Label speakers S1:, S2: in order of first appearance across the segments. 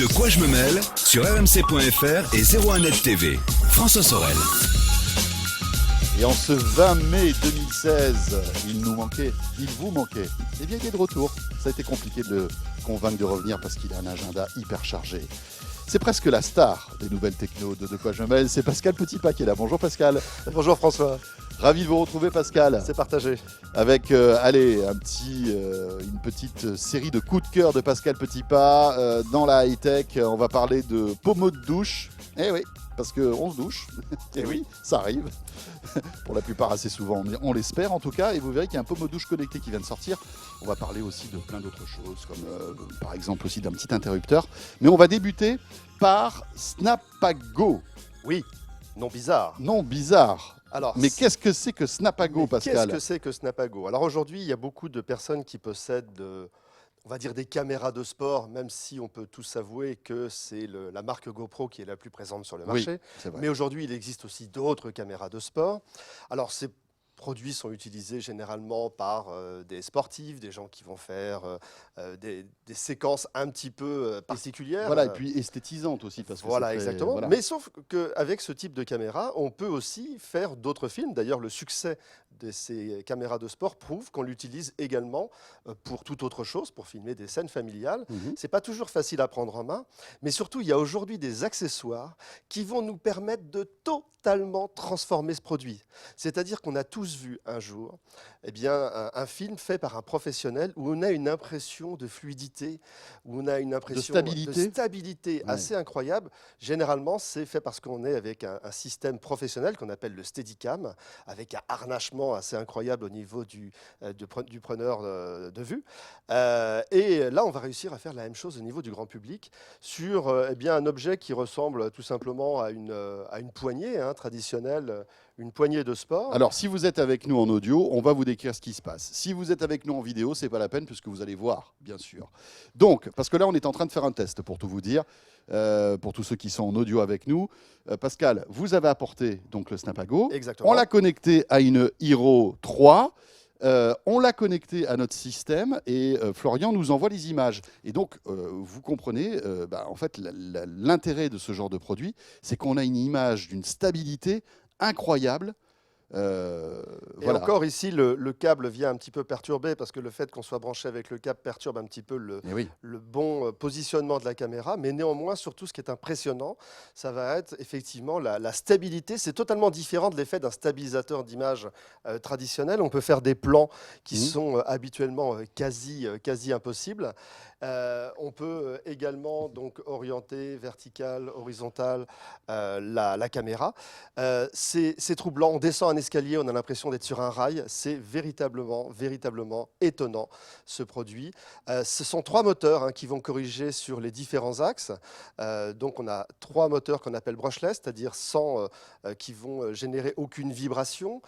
S1: De quoi je me mêle sur rmc.fr et 01net TV. François Sorel.
S2: Et en ce 20 mai 2016, il vous manquait. Eh bien, il est de retour. Ça a été compliqué de le convaincre de revenir parce qu'il a un agenda hyper chargé. C'est presque la star des nouvelles techno de quoi je me mêle. C'est Pascal Petitpas qui est là. Bonjour Pascal.
S3: Bonjour François.
S2: Ravi de vous retrouver Pascal.
S3: C'est partagé.
S2: Avec, une petite série de coups de cœur de Pascal Petitpas dans la high-tech. On va parler de pommeau de douche. Eh oui, parce qu'on se douche. Eh oui, ça arrive. Pour la plupart assez souvent, on l'espère en tout cas. Et vous verrez qu'il y a un pommeau de douche connecté qui vient de sortir. On va parler aussi de plein d'autres choses, comme par exemple aussi d'un petit interrupteur. Mais on va débuter par Snapago.
S3: Oui, nom bizarre.
S2: Nom bizarre.
S3: Alors,
S2: mais qu'est-ce que c'est que Snapago, Pascal ?
S3: Qu'est-ce que c'est que Snapago ? Alors aujourd'hui, il y a beaucoup de personnes qui possèdent, on va dire, des caméras de sport, même si on peut tous avouer que c'est la marque GoPro qui est la plus présente sur le marché.
S2: Oui, c'est vrai.
S3: Mais aujourd'hui, il existe aussi d'autres caméras de sport. Alors ces produits sont utilisés généralement par des sportifs, des gens qui vont faire des séquences un petit peu particulières.
S2: Voilà, et puis esthétisantes aussi. Parce que
S3: voilà,
S2: c'est très,
S3: exactement.
S2: voilà.
S3: Mais sauf qu'avec ce type de caméra, on peut aussi faire d'autres films. D'ailleurs, le succès de ces caméras de sport prouve qu'on l'utilise également pour toute autre chose, pour filmer des scènes familiales. C'est pas toujours facile à prendre en main, mais surtout, il y a aujourd'hui des accessoires qui vont nous permettre de totalement transformer ce produit. C'est-à-dire qu'on a tous vu un jour un film fait par un professionnel où on a une impression de fluidité, où on a une impression de stabilité assez incroyable. Généralement, c'est fait parce qu'on est avec un système professionnel qu'on appelle le Steadicam, avec un harnachement assez incroyable au niveau du preneur de vue. Et là, on va réussir à faire la même chose au niveau du grand public sur un objet qui ressemble tout simplement à une poignée traditionnelle, une poignée de sport.
S2: Alors, si vous êtes avec nous en audio, on va vous décrire ce qui se passe. Si vous êtes avec nous en vidéo, c'est pas la peine puisque vous allez voir, bien sûr. Donc, parce que là, on est en train de faire un test pour tout vous dire, pour tous ceux qui sont en audio avec nous. Pascal, vous avez apporté donc le Snapago.
S3: Exactement.
S2: On l'a connecté à une Hero 3. On l'a connecté à notre système et Florian nous envoie les images. Et donc, vous comprenez, en fait, l'intérêt de ce genre de produit, c'est qu'on a une image d'une stabilité incroyable.
S3: Et encore ici, le câble vient un petit peu perturber parce que le fait qu'on soit branché avec le câble perturbe un petit peu le bon positionnement de la caméra. Mais néanmoins, surtout, ce qui est impressionnant, ça va être effectivement la stabilité. C'est totalement différent de l'effet d'un stabilisateur d'image traditionnel. On peut faire des plans qui sont habituellement quasi impossibles. On peut également donc orienter vertical, horizontal la caméra. C'est troublant. On descend un escalier, on a l'impression d'être sur un rail. C'est véritablement étonnant ce produit. Ce sont 3 moteurs qui vont corriger sur les différents axes. Donc on a 3 moteurs qu'on appelle brushless, c'est-à-dire sans qui vont générer aucune vibration,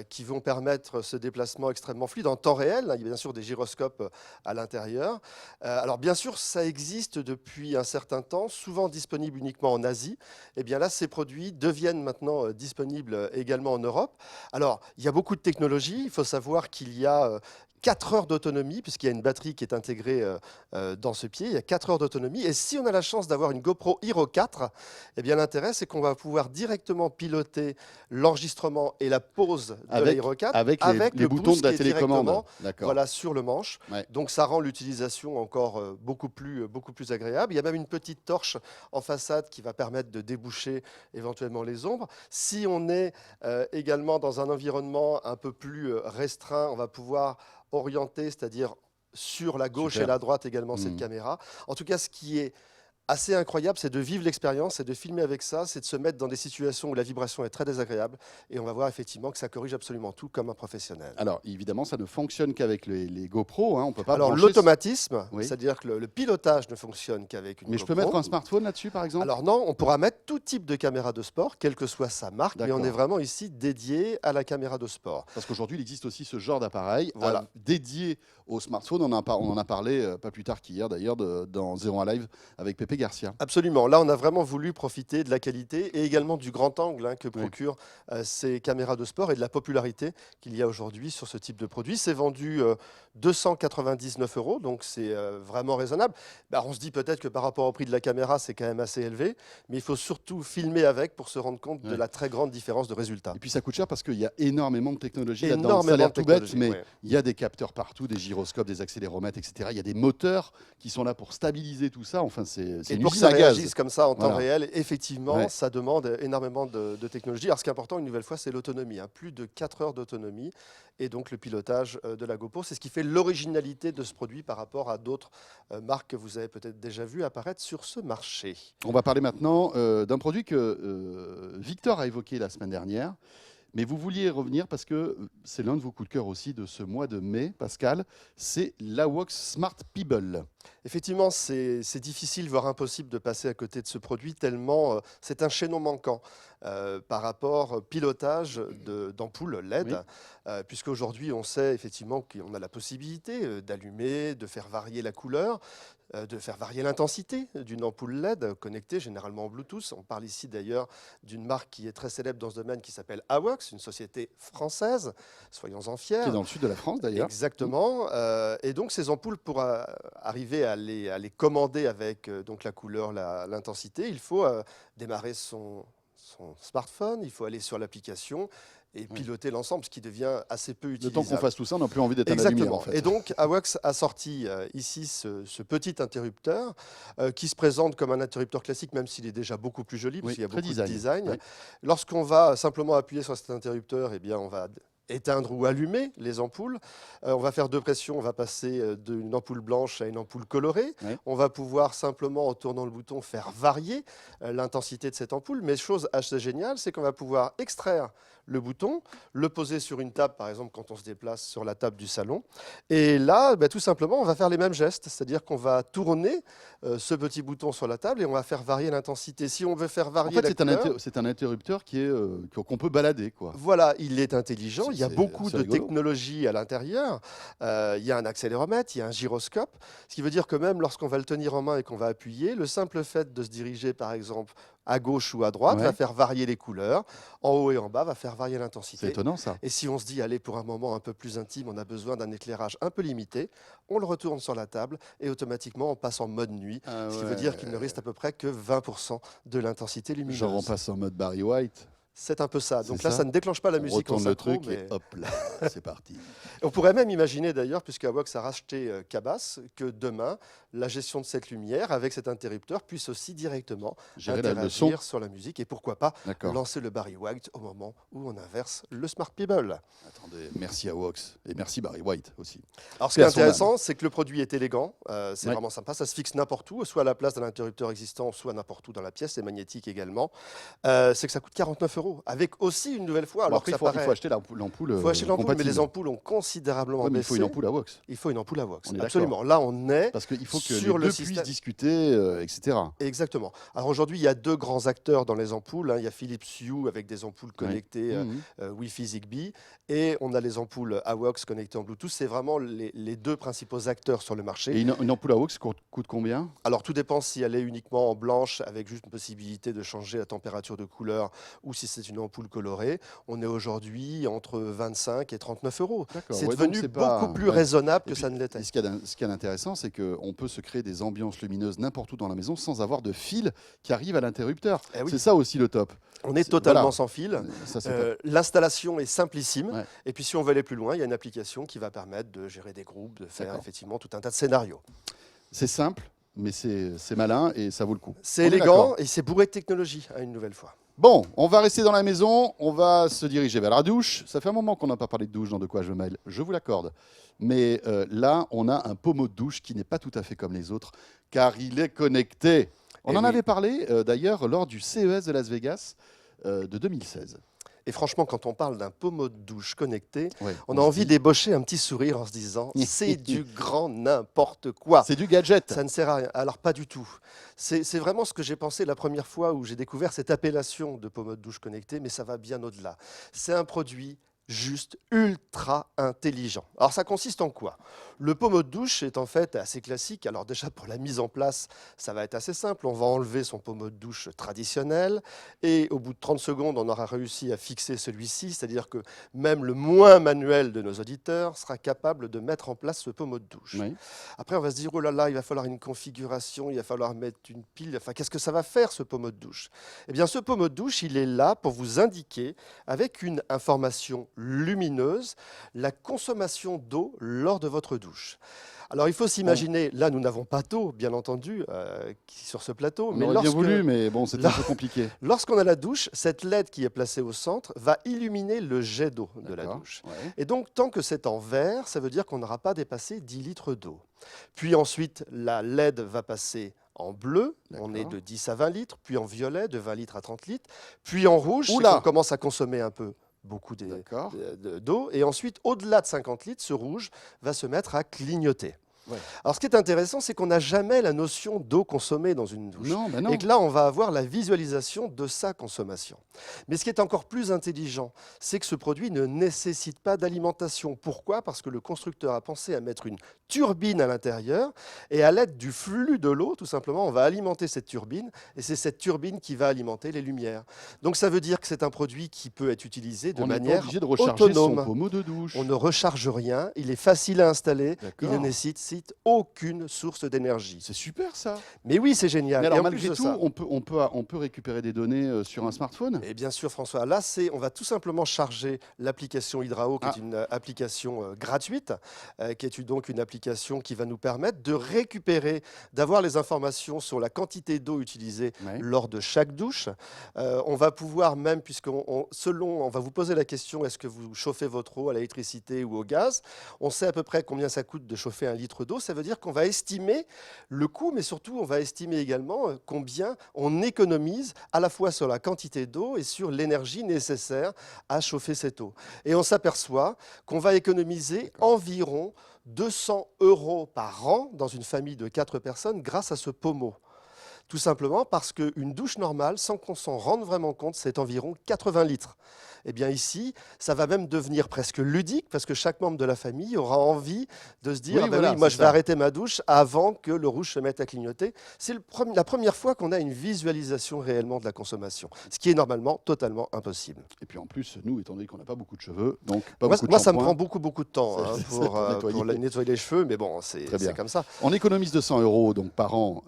S3: qui vont permettre ce déplacement extrêmement fluide en temps réel. Il y a bien sûr des gyroscopes à l'intérieur. Alors bien sûr, ça existe depuis un certain temps, souvent disponible uniquement en Asie. Et bien là, ces produits deviennent maintenant disponibles également en Europe. Alors, il y a beaucoup de technologies. Il faut savoir qu'il y a 4 heures d'autonomie, puisqu'il y a une batterie qui est intégrée dans ce pied. Il y a 4 heures d'autonomie. Et si on a la chance d'avoir une GoPro Hero 4, eh bien l'intérêt, c'est qu'on va pouvoir directement piloter l'enregistrement et la pause de la Hero 4
S2: avec les boutons de la télécommande.
S3: Voilà, sur le manche.
S2: Ouais.
S3: Donc ça rend l'utilisation encore beaucoup plus agréable. Il y a même une petite torche en façade qui va permettre de déboucher éventuellement les ombres. Si on est également dans un environnement un peu plus restreint, on va pouvoir orienter, c'est-à-dire sur la gauche et la droite également cette caméra. En tout cas, ce qui est assez incroyable, c'est de vivre l'expérience, c'est de filmer avec ça, c'est de se mettre dans des situations où la vibration est très désagréable et on va voir effectivement que ça corrige absolument tout comme un professionnel.
S2: Alors évidemment, ça ne fonctionne qu'avec les GoPro, on peut pas.
S3: Alors l'automatisme, c'est-à-dire que le pilotage ne fonctionne qu'avec une GoPro.
S2: Mais je peux mettre un smartphone là-dessus, par exemple ?
S3: Alors non, on pourra mettre tout type de caméra de sport, quelle que soit sa marque, mais on est vraiment ici dédié à la caméra de sport.
S2: Parce qu'aujourd'hui, il existe aussi ce genre d'appareil dédié au smartphone. On en a parlé pas plus tard qu'hier d'ailleurs dans 01 Live avec Pépé P. Garcia.
S3: Absolument. Là, on a vraiment voulu profiter de la qualité et également du grand angle que procurent ces caméras de sport et de la popularité qu'il y a aujourd'hui sur ce type de produit. C'est vendu 299 €, donc c'est vraiment raisonnable. On se dit peut-être que par rapport au prix de la caméra, c'est quand même assez élevé, mais il faut surtout filmer avec pour se rendre compte de la très grande différence de résultat.
S2: Et puis ça coûte cher parce qu'il y a énormément de technologie là-dedans. Ça a l'air tout bête, mais il y a des capteurs partout, des gyroscopes, des accéléromètres, etc. Il y a des moteurs qui sont là pour stabiliser tout ça. Enfin, c'est une
S3: pour que
S2: usine
S3: ça
S2: à gaz.
S3: réagisse comme ça en temps réel, effectivement, ça demande énormément de technologie. Alors, ce qui est important, une nouvelle fois, c'est l'autonomie. Plus de 4 heures d'autonomie et donc le pilotage de la GoPro. C'est ce qui fait l'originalité de ce produit par rapport à d'autres marques que vous avez peut-être déjà vues apparaître sur ce marché.
S2: On va parler maintenant d'un produit que Victor a évoqué la semaine dernière. Mais vous vouliez revenir parce que c'est l'un de vos coups de cœur aussi de ce mois de mai, Pascal, c'est l'AWOX Smart Pebble.
S3: Effectivement, c'est difficile, voire impossible de passer à côté de ce produit tellement c'est un chaînon manquant par rapport au pilotage d'ampoules LED, puisque aujourd'hui on sait effectivement qu'on a la possibilité d'allumer, de faire varier la couleur, de faire varier l'intensité d'une ampoule LED connectée, généralement en Bluetooth. On parle ici d'ailleurs d'une marque qui est très célèbre dans ce domaine qui s'appelle AWOX, une société française, soyons-en fiers.
S2: Qui est dans le sud de la France d'ailleurs.
S3: Exactement. Et donc ces ampoules, pour arriver à les commander avec donc la couleur, l'intensité, il faut démarrer son smartphone, il faut aller sur l'application et piloter l'ensemble, ce qui devient assez peu utilisable.
S2: Le temps qu'on fasse tout ça, on n'a plus envie d'être à la lumière. En fait.
S3: Et donc, AWOX a sorti ici ce petit interrupteur qui se présente comme un interrupteur classique, même s'il est déjà beaucoup plus joli, parce qu'il y a beaucoup de design. Oui. Lorsqu'on va simplement appuyer sur cet interrupteur, eh bien, on va éteindre ou allumer les ampoules. On va faire deux pressions, on va passer d'une ampoule blanche à une ampoule colorée. Oui. On va pouvoir simplement, en tournant le bouton, faire varier l'intensité de cette ampoule. Mais chose assez géniale, c'est qu'on va pouvoir extraire le bouton, le poser sur une table, par exemple, quand on se déplace sur la table du salon. Et là, tout simplement, on va faire les mêmes gestes, c'est-à-dire qu'on va tourner ce petit bouton sur la table et on va faire varier l'intensité. Si on veut faire varier la couleur...
S2: c'est un interrupteur qu'on peut balader, quoi.
S3: Voilà, il est intelligent, il y a beaucoup de technologie à l'intérieur. Il y a un accéléromètre, il y a un gyroscope, ce qui veut dire que même lorsqu'on va le tenir en main et qu'on va appuyer, le simple fait de se diriger, par exemple, à gauche ou à droite, va faire varier les couleurs. En haut et en bas, va faire varier l'intensité.
S2: C'est étonnant, ça.
S3: Et si on se dit, allez, pour un moment un peu plus intime, on a besoin d'un éclairage un peu limité, on le retourne sur la table et automatiquement, on passe en mode nuit. Ce qui veut dire qu'il ne reste à peu près que 20% de l'intensité lumineuse.
S2: Genre, on passe en mode Barry White.
S3: C'est un peu ça. Donc là, ça ne déclenche pas la musique en synchro.
S2: Le truc et hop là, c'est parti.
S3: On pourrait même imaginer d'ailleurs, puisque AWOX a racheté Cabas, que demain, la gestion de cette lumière avec cet interrupteur puisse aussi directement interagir sur la musique et pourquoi pas lancer le Barry White au moment où on inverse le Smart Pebble.
S2: Attendez, merci AWOX et merci Barry White aussi.
S3: Alors ce qui est intéressant, c'est que le produit est élégant, c'est vraiment sympa, ça se fixe n'importe où, soit à la place d'un interrupteur existant, soit n'importe où dans la pièce, c'est magnétique également. C'est que ça coûte 49 €. Avec aussi une nouvelle fois. Alors
S2: après, il faut acheter l'ampoule.
S3: Il faut acheter l'ampoule, mais les ampoules ont considérablement baissé.
S2: Il faut une ampoule AWOX.
S3: Il faut une ampoule AWOX. Absolument. Là, on est
S2: parce qu'il faut que les deux puissent discuter, etc.
S3: Exactement. Alors aujourd'hui, il y a deux grands acteurs dans les ampoules. Il y a Philips Hue avec des ampoules connectées Wi-Fi Zigbee, et on a les ampoules AWOX connectées en Bluetooth. C'est vraiment les deux principaux acteurs sur le marché.
S2: Et une ampoule AWOX coûte combien?
S3: Alors tout dépend si elle est uniquement en blanche avec juste une possibilité de changer la température de couleur ou si c'est une ampoule colorée. On est aujourd'hui entre 25 et 39 €. C'est devenu beaucoup plus raisonnable que ça ne l'était.
S2: Ce qu'il y a d'intéressant, c'est qu'on peut se créer des ambiances lumineuses n'importe où dans la maison sans avoir de fil qui arrive à l'interrupteur. C'est ça aussi le top.
S3: On est totalement sans fil. L'installation est simplissime. Et puis si on veut aller plus loin, il y a une application qui va permettre de gérer des groupes, de faire effectivement tout un tas de scénarios.
S2: C'est simple, mais c'est malin et ça vaut le coup.
S3: C'est élégant et c'est bourré de technologie, une nouvelle fois.
S2: Bon, on va rester dans la maison, on va se diriger vers la douche. Ça fait un moment qu'on n'a pas parlé de douche dans De quoi je mêle, je vous l'accorde. Mais là, on a un pommeau de douche qui n'est pas tout à fait comme les autres, car il est connecté. On en avait parlé d'ailleurs lors du CES de Las Vegas de 2016.
S3: Et franchement, quand on parle d'un pommeau de douche connecté, on a envie d'ébaucher un petit sourire en se disant « c'est du grand n'importe quoi ».
S2: C'est du gadget.
S3: Ça ne sert à rien. Alors pas du tout. C'est vraiment ce que j'ai pensé la première fois où j'ai découvert cette appellation de pommeau de douche connecté, mais ça va bien au-delà. C'est un produit juste ultra intelligent. Alors ça consiste en quoi? Le pommeau de douche est en fait assez classique. Alors déjà pour la mise en place, ça va être assez simple. On va enlever son pommeau de douche traditionnel et au bout de 30 secondes, on aura réussi à fixer celui-ci. C'est-à-dire que même le moins manuel de nos auditeurs sera capable de mettre en place ce pommeau de douche.
S2: Oui.
S3: Après, on va se dire, oh là là, il va falloir une configuration, il va falloir mettre une pile. Enfin, qu'est-ce que ça va faire ce pommeau de douche? Eh bien, ce pommeau de douche, il est là pour vous indiquer avec une information lumineuse la consommation d'eau lors de votre douche. Alors, il faut s'imaginer, là, nous n'avons pas d'eau, bien entendu, sur ce plateau.
S2: On aurait bien voulu, mais bon, c'est un peu compliqué.
S3: Lorsqu'on a la douche, cette LED qui est placée au centre va illuminer le jet d'eau de la douche.
S2: Ouais.
S3: Et donc, tant que c'est en vert, ça veut dire qu'on n'aura pas dépassé 10 litres d'eau. Puis ensuite, la LED va passer en bleu, on est de 10 à 20 litres, puis en violet, de 20 litres à 30 litres, puis en rouge, c'est qu'on commence à consommer un peu beaucoup d'eau, et ensuite, au-delà de 50 litres, ce rouge va se mettre à clignoter. Ouais. Alors, ce qui est intéressant, c'est qu'on n'a jamais la notion d'eau consommée dans une douche.
S2: Non, non.
S3: Et que là, on va avoir la visualisation de sa consommation. Mais ce qui est encore plus intelligent, c'est que ce produit ne nécessite pas d'alimentation. Pourquoi? Parce que le constructeur a pensé à mettre une turbine à l'intérieur et à l'aide du flux de l'eau, tout simplement, on va alimenter cette turbine et c'est cette turbine qui va alimenter les lumières. Donc, ça veut dire que c'est un produit qui peut être utilisé de manière
S2: obligé de recharger
S3: autonome.
S2: Son pommeau de douche.
S3: On ne recharge rien, il est facile à installer, il ne nécessite aucune source d'énergie.
S2: C'est super ça.
S3: Mais oui, c'est génial.
S2: Mais alors, malgré tout, on peut récupérer des données sur un smartphone?
S3: Et bien sûr, François. Là, on va tout simplement charger l'application Hydrao, qui est une application gratuite, qui est donc une application qui va nous permettre de récupérer, d'avoir les informations sur la quantité d'eau utilisée lors de chaque douche. On va pouvoir même, on va vous poser la question, est-ce que vous chauffez votre eau à l'électricité ou au gaz? On sait à peu près combien ça coûte de chauffer 1 litre d'eau. Ça veut dire qu'on va estimer le coût, mais surtout, on va estimer également combien on économise à la fois sur la quantité d'eau et sur l'énergie nécessaire à chauffer cette eau. Et on s'aperçoit qu'on va économiser environ 200 € par an dans une famille de 4 personnes grâce à ce pommeau. Tout simplement parce qu'une douche normale, sans qu'on s'en rende vraiment compte, c'est environ 80 litres. Eh bien ici, ça va même devenir presque ludique parce que chaque membre de la famille aura envie de se dire moi je vais arrêter ma douche avant que le rouge se mette à clignoter. C'est la première fois qu'on a une visualisation réellement de la consommation, ce qui est normalement totalement impossible.
S2: Et puis en plus, nous, étant donné qu'on n'a pas beaucoup de cheveux, donc
S3: moi ça me prend beaucoup de temps pour nettoyer les cheveux, mais bon, c'est comme ça.
S2: On économise 200 € donc, par an.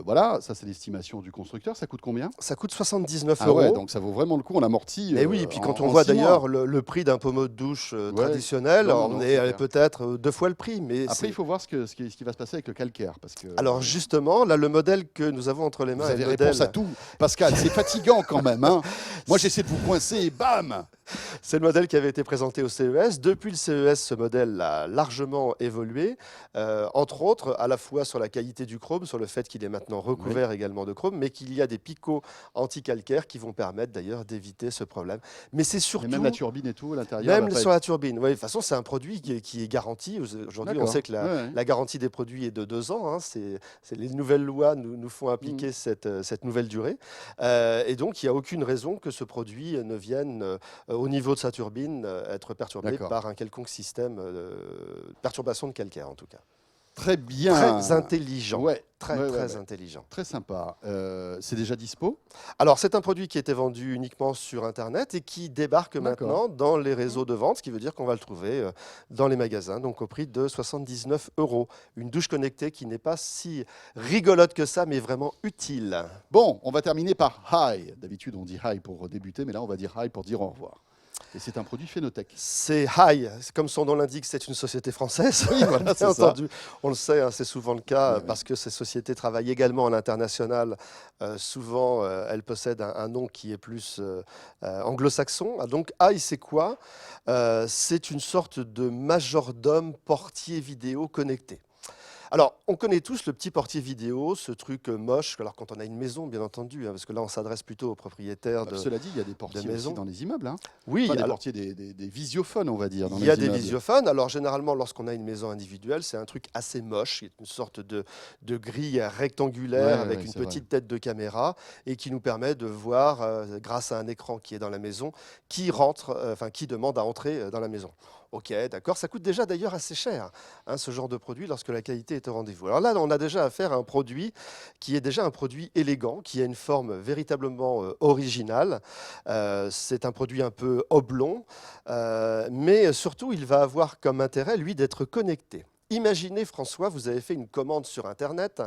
S2: Voilà, ça c'est l'estimation du constructeur. Ça coûte combien?
S3: Ça coûte 79 €.
S2: Ah ouais, donc ça vaut vraiment le coup, on amortit.
S3: Et oui, et puis quand on voit d'ailleurs le prix d'un pommeau de douche traditionnel, on est peut-être 2 fois le prix. Mais
S2: après, il faut voir ce qui va se passer avec le calcaire.
S3: Alors justement, là, le modèle que nous avons entre les mains...
S2: Vous avez réponse à tout, Pascal. C'est fatigant quand même. Hein. Moi, j'essaie de vous coincer et bam!
S3: C'est le modèle qui avait été présenté au CES. Depuis le CES, ce modèle a largement évolué, entre autres à la fois sur la qualité du chrome, sur le fait qu'il est maintenant recouvert également de chrome, mais qu'il y a des picots anti-calcaire qui vont permettre d'ailleurs d'éviter ce problème. Mais c'est surtout...
S2: Et même la turbine et tout à l'intérieur.
S3: Même sur la turbine. Oui, de toute façon, c'est un produit qui est garanti. Aujourd'hui, on sait que la garantie des produits est de 2 ans. Hein. Les nouvelles lois nous font appliquer cette nouvelle durée. Et donc, il n'y a aucune raison que ce produit ne vienne... au niveau de sa turbine, être perturbé par un quelconque système perturbation de calcaire, en tout cas.
S2: Très bien.
S3: Très intelligent. Très intelligent.
S2: Très sympa. C'est déjà dispo?
S3: Alors, c'est un produit qui était vendu uniquement sur Internet et qui débarque maintenant dans les réseaux de vente, ce qui veut dire qu'on va le trouver dans les magasins, donc au prix de 79 €. Une douche connectée qui n'est pas si rigolote que ça, mais vraiment utile.
S2: Bon, on va terminer par Hi. D'habitude, on dit Hi pour débuter, mais là, on va dire Hi pour dire au revoir. Et c'est un produit Phénotech.
S3: C'est Hi, comme son nom l'indique, c'est une société française. Oui, voilà, bien entendu. On le sait, hein, c'est souvent le cas parce que ces sociétés travaillent également à l'international. Souvent, elles possèdent un nom qui est plus anglo-saxon. Donc Hi, c'est quoi? C'est une sorte de majordome portier vidéo connecté. Alors, on connaît tous le petit portier vidéo, ce truc moche, alors quand on a une maison, bien entendu, parce que là, on s'adresse plutôt aux propriétaires de
S2: Cela dit, il y a des portiers aussi dans les immeubles.
S3: Oui,
S2: des portiers, des visiophones, on va dire.
S3: Il y a des visiophones. Alors, généralement, lorsqu'on a une maison individuelle, c'est un truc assez moche, une sorte de grille rectangulaire avec une petite tête de caméra et qui nous permet de voir, grâce à un écran qui est dans la maison, qui demande à entrer dans la maison. Ok, d'accord. Ça coûte déjà d'ailleurs assez cher, ce genre de produit, lorsque la qualité est au rendez-vous. Alors là, on a déjà affaire à un produit qui est déjà un produit élégant, qui a une forme véritablement originale. C'est un produit un peu oblong, mais surtout, il va avoir comme intérêt, lui, d'être connecté. Imaginez, François, vous avez fait une commande sur Internet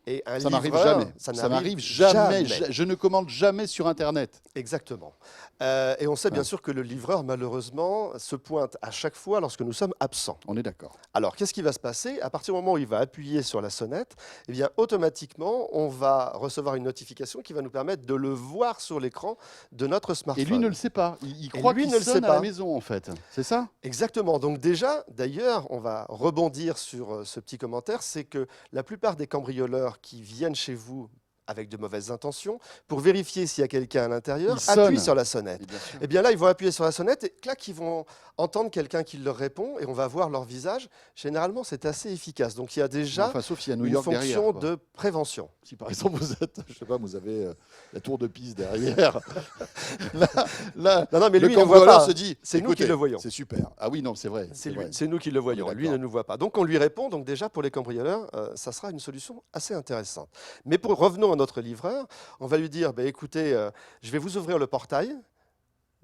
S3: et un livreur...
S2: Ça n'arrive jamais. Je ne commande jamais sur Internet.
S3: Exactement. Et on sait bien sûr que le livreur, malheureusement, se pointe à chaque fois lorsque nous sommes absents.
S2: On est d'accord.
S3: Alors, qu'est-ce qui va se passer? À partir du moment où il va appuyer sur la sonnette, eh bien, automatiquement, on va recevoir une notification qui va nous permettre de le voir sur l'écran de notre smartphone.
S2: Et lui ne le sait pas. Il croit qu'il sonne à la maison, en fait. C'est ça?
S3: Exactement. Donc déjà, d'ailleurs, on va rebondir sur ce petit commentaire, c'est que la plupart des cambrioleurs qui viennent chez vous avec de mauvaises intentions, pour vérifier s'il y a quelqu'un à l'intérieur, appuient sur la sonnette. Et bien là, ils vont appuyer sur la sonnette et clac, ils vont entendre quelqu'un qui leur répond et on va voir leur visage. Généralement, c'est assez efficace. Donc il y a déjà
S2: sauf s'il y a New York
S3: une fonction
S2: derrière,
S3: de prévention.
S2: Si par exemple vous êtes, je sais pas, vous avez la tour de Pise derrière,
S3: non, mais lui, il ne voit pas.
S2: Se dit,
S3: c'est nous qui le voyons.
S2: C'est super. Ah oui, non, c'est vrai.
S3: C'est nous qui le voyons. Lui ne nous voit pas. Donc on lui répond. Donc déjà, pour les cambrioleurs, ça sera une solution assez intéressante. Mais revenons à notre livreur, on va lui dire, écoutez, je vais vous ouvrir le portail.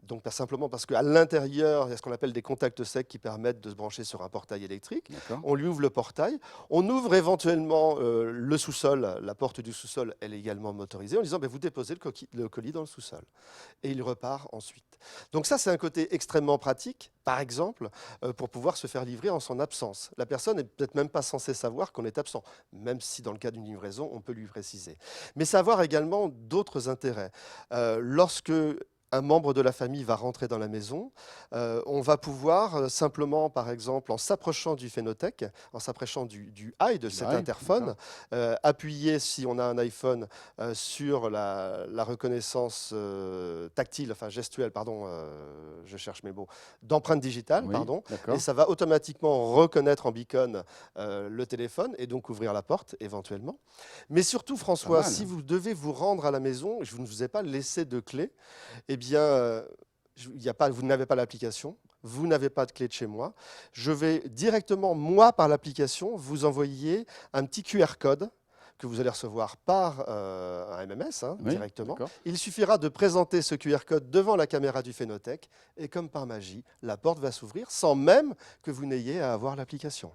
S3: Donc, simplement parce qu'à l'intérieur, il y a ce qu'on appelle des contacts secs qui permettent de se brancher sur un portail électrique. On lui ouvre le portail. On ouvre éventuellement le sous-sol. La porte du sous-sol, elle est également motorisée en disant vous déposez le colis dans le sous-sol. Et il repart ensuite. Donc ça, c'est un côté extrêmement pratique, par exemple, pour pouvoir se faire livrer en son absence. La personne n'est peut-être même pas censée savoir qu'on est absent, même si dans le cas d'une livraison, on peut lui préciser. Mais ça va avoir également d'autres intérêts. Lorsque un membre de la famille va rentrer dans la maison, on va pouvoir simplement, par exemple, en s'approchant du phénothèque, en s'approchant du high de cet interphone, appuyer, si on a un iPhone, sur la reconnaissance tactile, enfin gestuelle, pardon, je cherche mes mots, d'empreinte digitale, pardon, et ça va automatiquement reconnaître en beacon le téléphone et donc ouvrir la porte éventuellement. Mais surtout, François, si vous devez vous rendre à la maison, je ne vous ai pas laissé de clé, eh bien, vous n'avez pas l'application, vous n'avez pas de clé de chez moi. Je vais directement, moi, par l'application, vous envoyer un petit QR code que vous allez recevoir par un MMS directement. Il suffira de présenter ce QR code devant la caméra du phénothèque et comme par magie, la porte va s'ouvrir sans même que vous n'ayez à avoir l'application.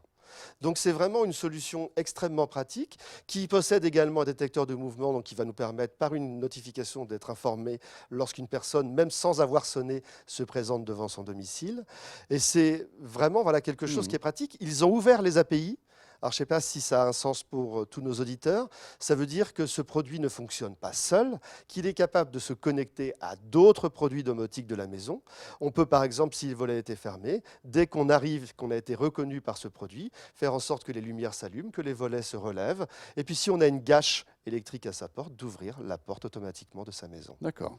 S3: Donc c'est vraiment une solution extrêmement pratique qui possède également un détecteur de mouvement, donc qui va nous permettre par une notification d'être informé lorsqu'une personne, même sans avoir sonné, se présente devant son domicile. Et c'est vraiment quelque chose qui est pratique. Ils ont ouvert les API. Alors, je ne sais pas si ça a un sens pour tous nos auditeurs. Ça veut dire que ce produit ne fonctionne pas seul, qu'il est capable de se connecter à d'autres produits domotiques de la maison. On peut, par exemple, si le volet était fermé, dès qu'on arrive, qu'on a été reconnu par ce produit, faire en sorte que les lumières s'allument, que les volets se relèvent. Et puis, si on a une gâche électrique à sa porte, d'ouvrir la porte automatiquement de sa maison.
S2: D'accord.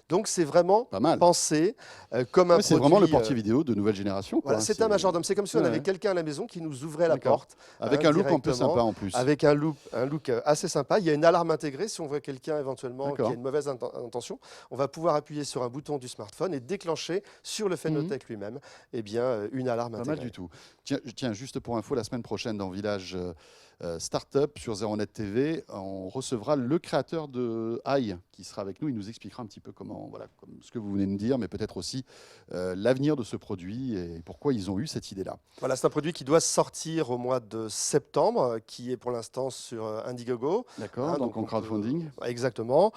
S3: Donc, c'est vraiment pensé comme un produit...
S2: C'est vraiment le portier vidéo de nouvelle génération.
S3: Voilà, c'est un majordome. C'est comme si on avait quelqu'un à la maison qui nous ouvrait la porte.
S2: Avec un look un peu sympa en plus.
S3: Avec un look assez sympa. Il y a une alarme intégrée. Si on voit quelqu'un éventuellement qui a une mauvaise intention, on va pouvoir appuyer sur un bouton du smartphone et déclencher sur le phénothèque lui-même une alarme intégrée.
S2: Pas mal du tout. Tiens, juste pour info, la semaine prochaine dans Village Startup sur 01net TV, on recevra le créateur de AI qui sera avec nous. Il nous expliquera un petit peu comment, comme ce que vous venez de me dire, mais peut-être aussi l'avenir de ce produit et pourquoi ils ont eu cette idée-là.
S3: Voilà, c'est un produit qui doit sortir au mois de septembre, qui est pour l'instant sur Indiegogo.
S2: D'accord, donc en crowdfunding.
S3: Exactement,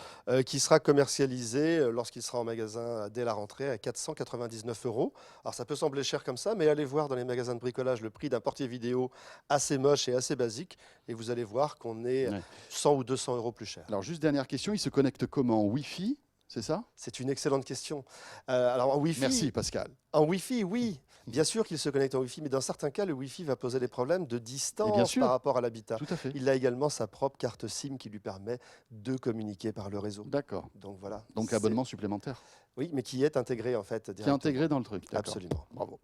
S3: qui sera commercialisé lorsqu'il sera en magasin dès la rentrée à 499 €. Alors ça peut sembler cher comme ça, mais allez voir dans les magasins de bricolage le prix d'un portier vidéo assez moche et assez basique, et vous allez voir qu'on est 100 ou 200 € plus cher.
S2: Alors juste dernière question, il se connecte comment? En Wi-Fi, c'est ça?
S3: C'est une excellente question. Alors en Wi-Fi,
S2: merci Pascal.
S3: En Wi-Fi, oui. Bien sûr qu'il se connecte en Wi-Fi, mais dans certains cas, le Wi-Fi va poser des problèmes de distance par rapport à l'habitat.
S2: Tout à fait.
S3: Il a également sa propre carte SIM qui lui permet de communiquer par le réseau.
S2: D'accord.
S3: Donc voilà.
S2: Donc abonnement supplémentaire.
S3: Oui, mais qui est intégré en fait.
S2: Qui est intégré dans le truc.
S3: Absolument.
S2: Bravo.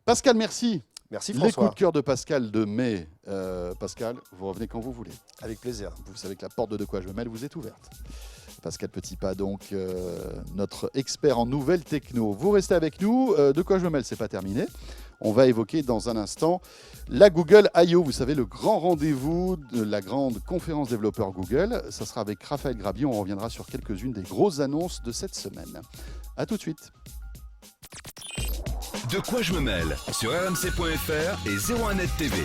S2: Pascal, merci.
S3: Merci François.
S2: Les coups de cœur de Pascal de mai. Pascal, vous revenez quand vous voulez.
S3: Avec plaisir.
S2: Vous savez que la porte de quoi je me mêle vous est ouverte. Pascal Petitpas, donc notre expert en nouvelles techno. Vous restez avec nous. De quoi je me mêle, c'est pas terminé. On va évoquer dans un instant la Google I.O. Vous savez, le grand rendez-vous de la grande conférence développeur Google. Ça sera avec Raphaël Grabion. On reviendra sur quelques-unes des grosses annonces de cette semaine. A tout de suite.
S1: De quoi je me mêle sur rmc.fr et 01net TV.